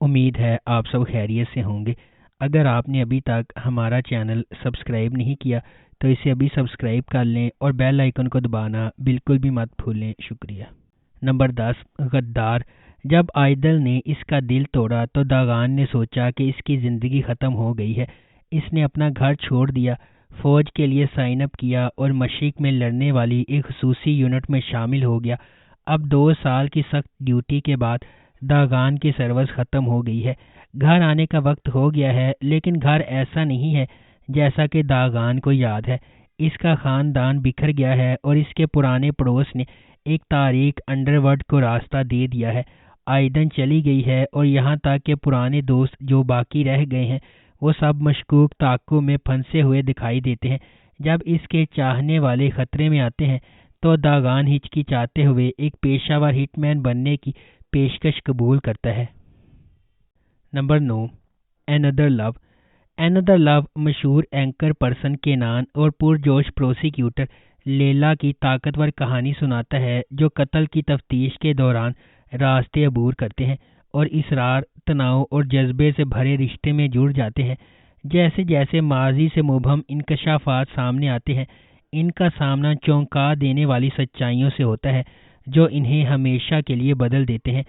امید ہے آپ سب خیریت سے ہوں گے۔ اگر آپ نے ابھی تک ہمارا چینل سبسکرائب نہیں کیا تو اسے ابھی سبسکرائب کر لیں اور بیل آئیکن کو دبانا بالکل بھی مت بھولیں۔ شکریہ۔ نمبر 10، غدار۔ جب آئیدل نے اس کا دل توڑا تو داغان نے سوچا کہ اس کی زندگی ختم ہو گئی ہے۔ اس نے اپنا گھر چھوڑ دیا، فوج کے لیے سائن اپ کیا اور مشرق میں لڑنے والی ایک خصوصی یونٹ میں شامل ہو گیا۔ اب 2 سال کی سخت ڈیوٹی کے بعد داغان کی سروس ختم ہو گئی ہے۔ گھر آنے کا وقت ہو گیا ہے، لیکن گھر ایسا نہیں ہے جیسا کہ داغان کو یاد ہے۔ اس کا خاندان بکھر گیا ہے اور اس کے پرانے پڑوس نے ایک تاریک انڈر ورلڈ کو راستہ دے دیا ہے۔ آئیدن چلی گئی ہے اور یہاں تک کہ پرانے دوست جو باقی رہ گئے ہیں وہ سب مشکوک طاقتوں میں پھنسے ہوئے دکھائی دیتے ہیں۔ جب اس کے چاہنے والے خطرے میں آتے ہیں تو داغان ہچکچاتے ہوئے ایک پیشہ ور ہٹ مین بننے کی پیشکش قبول کرتا ہے۔ نمبر 9، اینودر لو۔ اینودر لو مشہور اینکر پرسن کینان اور پرجوش پروسیکیوٹر لیلا کی طاقتور کہانی سناتا ہے جو قتل کی تفتیش کے دوران راستے عبور کرتے ہیں اور اصرار، تناؤ اور جذبے سے بھرے رشتے میں جڑ جاتے ہیں۔ جیسے جیسے ماضی سے مبہم انکشافات سامنے آتے ہیں، ان کا سامنا چونکا دینے والی سچائیوں سے ہوتا ہے جو انہیں ہمیشہ کے لیے بدل دیتے ہیں۔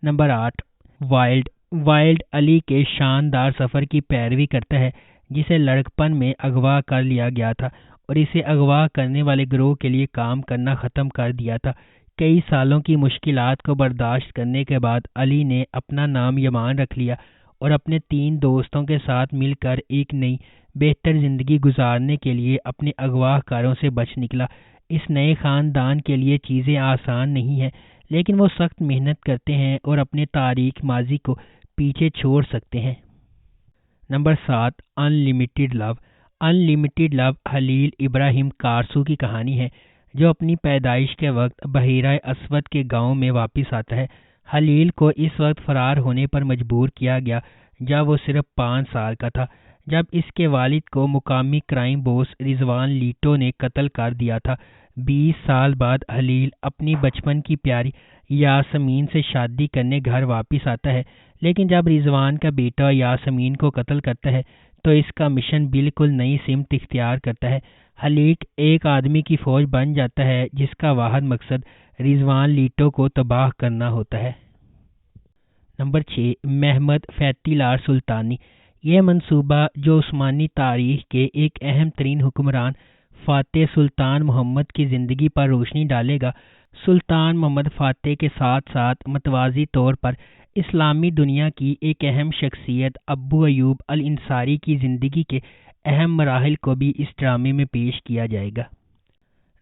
Number 8، wild. وائلڈ علی کے شاندار سفر کی پیروی کرتا ہے جسے لڑکپن میں اغوا کر لیا گیا تھا اور اسے اغوا کرنے والے گروہ کے لیے کام کرنا ختم کر دیا تھا۔ کئی سالوں کی مشکلات کو برداشت کرنے کے بعد علی نے اپنا نام یمان رکھ لیا اور اپنے 3 دوستوں کے ساتھ مل کر ایک نئی بہتر زندگی گزارنے کے لیے اپنے اغوا کاروں سے بچ نکلا۔ اس نئے خاندان کے لیے چیزیں آسان نہیں ہیں، لیکن وہ سخت محنت کرتے ہیں اور اپنے تاریک ماضی کو پیچھے چھوڑ سکتے ہیں۔ نمبر 7، ان لمیٹڈ لو۔ ان لمیٹڈ لو خلیل ابراہیم کارسو کی کہانی ہے جو اپنی پیدائش کے وقت بحیرہ اسود کے گاؤں میں واپس آتا ہے۔ خلیل کو اس وقت فرار ہونے پر مجبور کیا گیا جب وہ صرف 5 سال کا تھا، جب اس کے والد کو مقامی کرائم بوس رضوان لیٹو نے قتل کر دیا تھا۔ 20 سال بعد خلیل اپنی بچپن کی پیاری یاسمین سے شادی کرنے گھر واپس آتا ہے، لیکن جب رضوان کا بیٹا یاسمین کو قتل کرتا ہے تو اس کا مشن بالکل نئی سمت اختیار کرتا ہے۔ خلیل ایک آدمی کی فوج بن جاتا ہے جس کا واحد مقصد رضوان لیٹو کو تباہ کرنا ہوتا ہے۔ نمبر 6، محمد فیتی لار سلطانی۔ یہ منصوبہ جو عثمانی تاریخ کے ایک اہم ترین حکمران فاتح سلطان محمد کی زندگی پر روشنی ڈالے گا۔ سلطان محمد فاتح کے ساتھ ساتھ متوازی طور پر اسلامی دنیا کی ایک اہم شخصیت ابو ایوب الانصاری کی زندگی کے اہم مراحل کو بھی اس ڈرامے میں پیش کیا جائے گا۔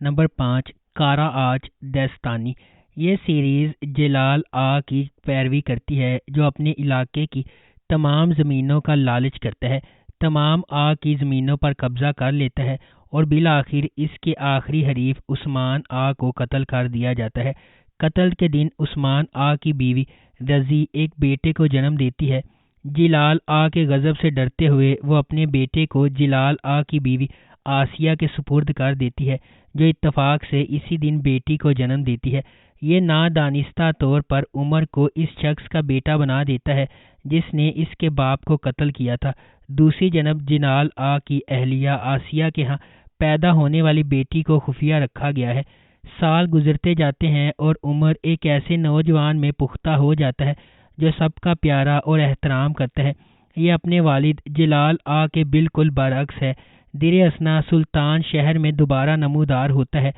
نمبر 5، کارا آج دستانی۔ یہ سیریز جلال آ کی پیروی کرتی ہے جو اپنے علاقے کی تمام زمینوں کا لالچ کرتا ہے، تمام آ کی زمینوں پر قبضہ کر لیتا ہے اور بالآخر اس کے آخری حریف عثمان آ کو قتل کر دیا جاتا ہے۔ قتل کے دن عثمان آ کی بیوی رضی ایک بیٹے کو جنم دیتی ہے۔ جلال آ کے غضب سے ڈرتے ہوئے وہ اپنے بیٹے کو جلال آ کی بیوی آسیہ کے سپرد کر دیتی ہے جو اتفاق سے اسی دن بیٹی کو جنم دیتی ہے۔ یہ نادانستہ طور پر عمر کو اس شخص کا بیٹا بنا دیتا ہے جس نے اس کے باپ کو قتل کیا تھا۔ دوسری جانب جلال آ کی اہلیہ آسیہ کے ہاں پیدا ہونے والی بیٹی کو خفیہ رکھا گیا ہے۔ سال گزرتے جاتے ہیں اور عمر ایک ایسے نوجوان میں پختہ ہو جاتا ہے جو سب کا پیارا اور احترام کرتا ہے۔ یہ اپنے والد جلال آ کے بالکل برعکس ہے۔ در اثنا سلطان شہر میں دوبارہ نمودار ہوتا ہے،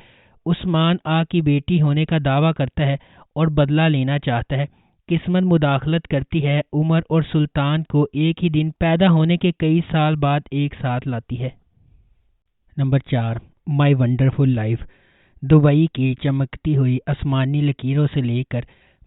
عثمان آ کی بیٹی ہونے کا دعویٰ کرتا ہے اور بدلہ لینا چاہتا ہے۔ قسمت مداخلت کرتی ہے، عمر اور سلطان کو ایک ہی دن پیدا ہونے کے کئی سال بعد ایک ساتھ لاتی ہے۔ نمبر 4، مائی ونڈرفل لائف۔ دبئی کی چمکتی ہوئی آسمانی لکیروں سے لے کر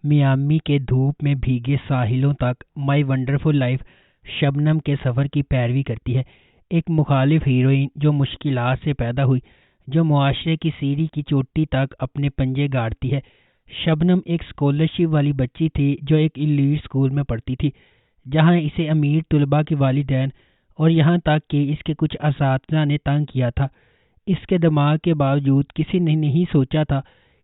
میامی کے دھوپ میں بھیگے ساحلوں تک مائی ونڈرفل لائف شبنم کے سفر کی پیروی کرتی ہے۔ ایک مخالف ہیروئن جو مشکلات سے پیدا ہوئی، جو معاشرے کی سیڑھی کی چوٹی تک اپنے پنجے گاڑتی ہے۔ شبنم ایک اسکالرشپ والی بچی تھی جو ایک ایلیٹ اسکول میں پڑھتی تھی جہاں اسے امیر طلباء کے والدین اور یہاں تک کہ اس کے کچھ اساتذہ نے تنگ کیا تھا۔ اس کے دماغ کے باوجود کسی نے نہیں سوچا تھا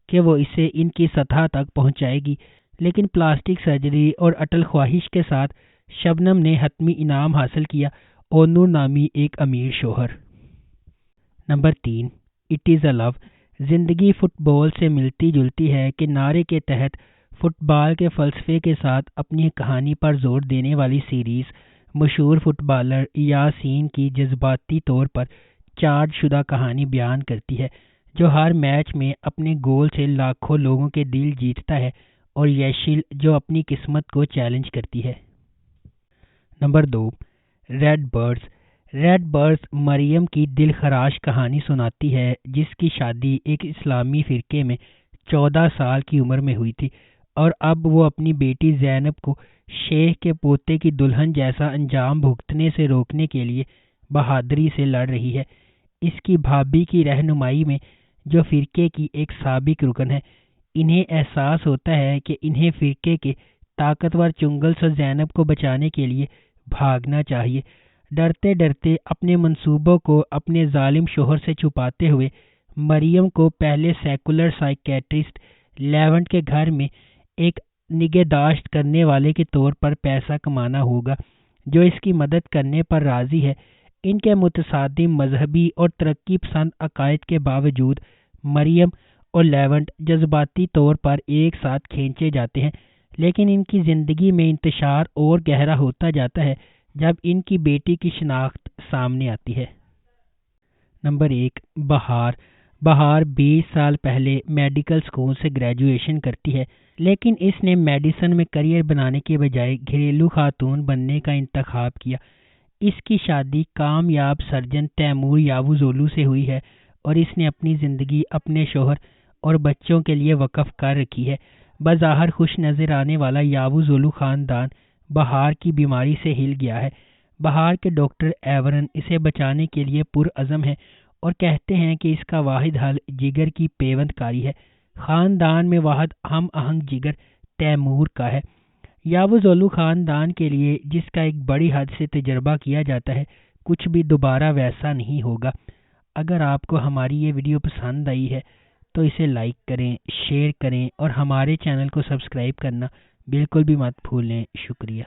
کہ وہ اسے ان کی سطح تک پہنچائے گی، لیکن پلاسٹک سرجری اور اٹل خواہش کے ساتھ شبنم نے حتمی انعام حاصل کیا، اونور نامی ایک امیر شوہر۔ نمبر 3، اٹ از اے لو۔ زندگی فٹ بال سے ملتی جلتی ہے کہ نعرے کے تحت فٹ بال کے فلسفے کے ساتھ اپنی کہانی پر زور دینے والی سیریز مشہور فٹ بالر یاسین کی جذباتی طور پر چارج شدہ کہانی بیان کرتی ہے، جو ہر میچ میں اپنے گول سے لاکھوں لوگوں کے دل جیتتا ہے، اور یشل جو اپنی قسمت کو چیلنج کرتی ہے۔ Number 2، red birds. Red birds Maryam کی دل خراش کہانی سناتی ہے، جس کی شادی ایک اسلامی فرقے میں 14 سال کی عمر میں ہوئی تھی، اور اب وہ اپنی بیٹی زینب کو شیخ کے پوتے کی دلہن جیسا انجام بھگتنے سے روکنے کے لیے بہادری سے لڑ رہی ہے۔ اس کی بھابھی کی رہنمائی میں، جو فرقے کی ایک سابق رکن ہے، انہیں احساس ہوتا ہے کہ انہیں فرقے کے طاقتور چنگل سے زینب کو بچانے کے لیے بھاگنا چاہیے۔ ڈرتے ڈرتے اپنے منصوبوں کو اپنے ظالم شوہر سے چھپاتے ہوئے مریم کو پہلے سیکولر سائیکیٹرسٹ لیونٹ کے گھر میں ایک نگہداشت کرنے والے کے طور پر پیسہ کمانا ہوگا، جو اس کی مدد کرنے پر راضی ہے۔ ان کے متصادم مذہبی اور ترقی پسند عقائد کے باوجود مریم اور لیونٹ جذباتی طور پر ایک ساتھ کھینچے جاتے ہیں، لیکن ان کی زندگی میں انتشار اور گہرا ہوتا جاتا ہے جب ان کی بیٹی کی شناخت سامنے آتی ہے۔ نمبر 1، بہار۔ بہار 20 سال پہلے میڈیکل اسکول سے گریجویشن کرتی ہے، لیکن اس نے میڈیسن میں کریئر بنانے کے بجائے گھریلو خاتون بننے کا انتخاب کیا۔ اس کی شادی کامیاب سرجن تیمور یاووزولو سے ہوئی ہے، اور اس نے اپنی زندگی اپنے شوہر اور بچوں کے لیے وقف کر رکھی ہے۔ بظاہر خوش نظر آنے والا یاووزولو خاندان بہار کی بیماری سے ہل گیا ہے۔ بہار کے ڈاکٹر ایورن اسے بچانے کے لیے پرعزم ہیں اور کہتے ہیں کہ اس کا واحد حل جگر کی پیوند کاری ہے۔ خاندان میں واحد ہم آہنگ جگر تیمور کا ہے۔ یاووزولو خاندان کے لیے، جس کا ایک بڑی حد سے تجربہ کیا جاتا ہے، کچھ بھی دوبارہ ویسا نہیں ہوگا۔ اگر آپ کو ہماری یہ ویڈیو پسند آئی ہے تو اسے لائک کریں، شیئر کریں اور ہمارے چینل کو سبسکرائب کرنا بالکل بھی مت بھولیں۔ شکریہ۔